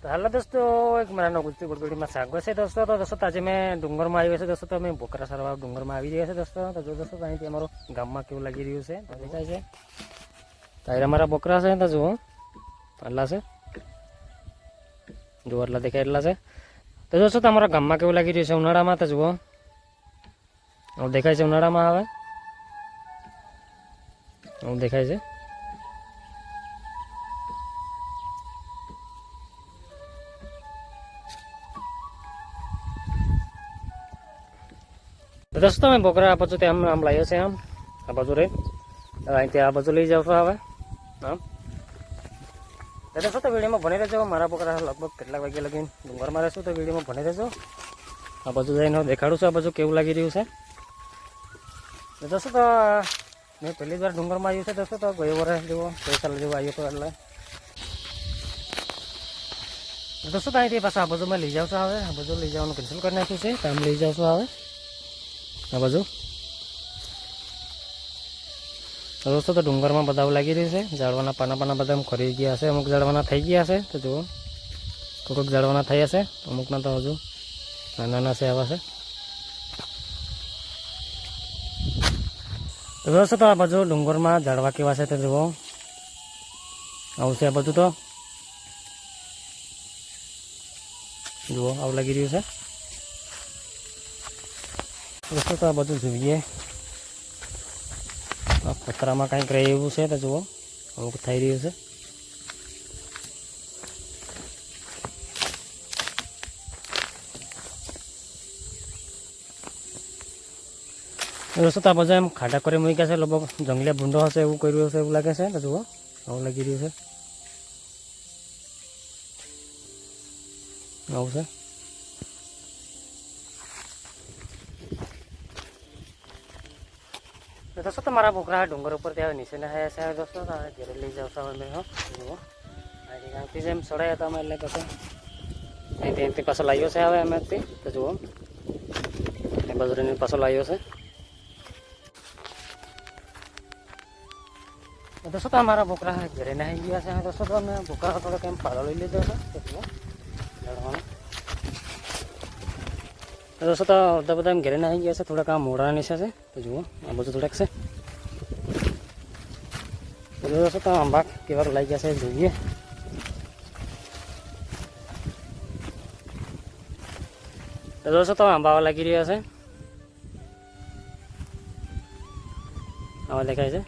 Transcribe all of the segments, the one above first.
હાલો દોસ્તો, એક મારા ગુજરી ગુડગુડીમાં સ્વાગત છે દોસ્તો. તો દોસ્તો આજે મેં ડુંગરમાં આવી છે દોસ્તો. તો અમે બોકરા સારવા ડુંગરમાં આવી રહ્યા છે દોસ્તો. તો જો દોસ્તો અહીંથી અમારું ગામમાં કેવું લાગી રહ્યું છે તો દેખાય છે. તારે અમારા બોકરા છે તો જુઓ એટલા છે, જુઓ એટલા દેખાય એટલા છે. તો દોસ્તો તમારા ગામમાં કેવું લાગી રહ્યું છે ઉનાળામાં તો જુઓ આવું દેખાય છે. ઉનાળામાં આવે આવું દેખાય છે. દોસ્તો મેં બોકરા આ બાજુ આમ લાવ્યો છે, આમ આ બાજુ રે અહીંથી આ બાજુ લઈ જાવ છો હવે આમ. દોસ્તો તો વિડીયોમાં ભણી રહેજો. મારા બોકરા લગભગ કેટલાક વાગ્યા લગીને ડુંગરમાં રહેશું તો વિડીયોમાં ભણી રહેજો. આ બાજુ જઈને દેખાડું છું આ બાજુ કેવું લાગી રહ્યું છે. દોસ્તો તો મેં પહેલી વાર ડુંગરમાં આવ્યું છે દોસ્તો. તો ગયો વર્ષ જેવો 2 સાલ જેવો આવ્યો હતો એટલે દોસ્તો તો અહીંથી પાછું આ બાજુ મેં લઈ જાઉં છું. હવે આ બાજુ લઈ જવાનું કેન્સલ કરી નાખ્યું છે. તો આમ લઈ જાઉં છું હવે આ બાજુ. દોસ્તો તો ડુંગરમાં બધા લાગી રહ્યું છે. ઝાડવાના પાના બધા ખરી ગયા હશે, અમુક ઝાડવાના થઈ ગયા હશે. તો જુઓ કોઈક ઝાડવાના થઈ હશે, અમુકના તો હજુ નાના છે આવા છે. તો દોસ્તો તો આ બાજુ ડુંગરમાં ઝાડવા કેવા છે તો જુઓ આવું છે. આ બધું તો જુઓ આવું લાગી રહ્યું છે દોસ્તો. તો આ બધું જોઈએ આ પતરામાં કંઈક રહે એવું છે તો જુઓ અમુક થઈ રહ્યું છે. દોસ્તો તો આ બધા એમ ખાડા કરી મૂક્યા છે. લગભગ જંગલિયા ભૂંડો હશે એવું કર્યું હશે એવું લાગે છે. તો જુઓ આવું લાગી રહ્યું છે, આવું છે. દોસ્તો તમારા બોકરા ડુંગર ઉપર ત્યાં નીચે નહાયા છે દોસ્તો. ઘરે લઈ જાવ છો અમે જુઓ અહીંથી જેમ ચડાયા હતા અમે એટલે પછી અહીંથી પાછો લાવ્યો છે હવે અમે તો જુઓ એ બાજુની પાછો લાવ્યો છે. દોસ્તો તો અમારા બોકરા ઘરે નાહી ગયા છે દોસ્તો. તો અમે બોકરા થોડોક એમ પાલો લઈ લીધો છે તો જુઓ લડવાનો. દોસ્તો તો બધા એમ ઘરે નાહી ગયા છે. થોડાક આ મોડા નીચે છે તો જુઓ આ બધું થોડાક છે. દોસ્તો તો આંબા કેવા લાગી ગયા છે જોઈએ. તો દોસ્તો તો આંબા લાગી રહ્યા છે, આવા દેખાય છે.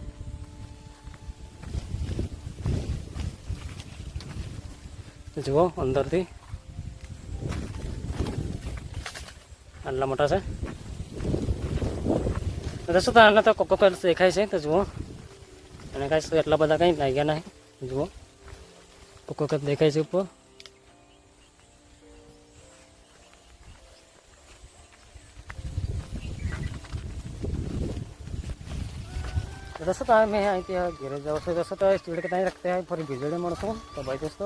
જુઓ અંદરથી આટલા મોટા છે. દોસ્તો તો આના તો કોકો દેખાય છે તો જુઓ અને કાંઈ એટલા બધા કંઈ લાગ્યા નહીં. જુઓ કોકો દેખાય છે ઉપર. દોસ્તો તો મેં અહીંથી ઘેરે જાઉં છું દોસ્તો. તો સ્પીડ કે ત્યાં રખते हैं ફરી વીજળી મળશું તો ભાઈ દોસ્તો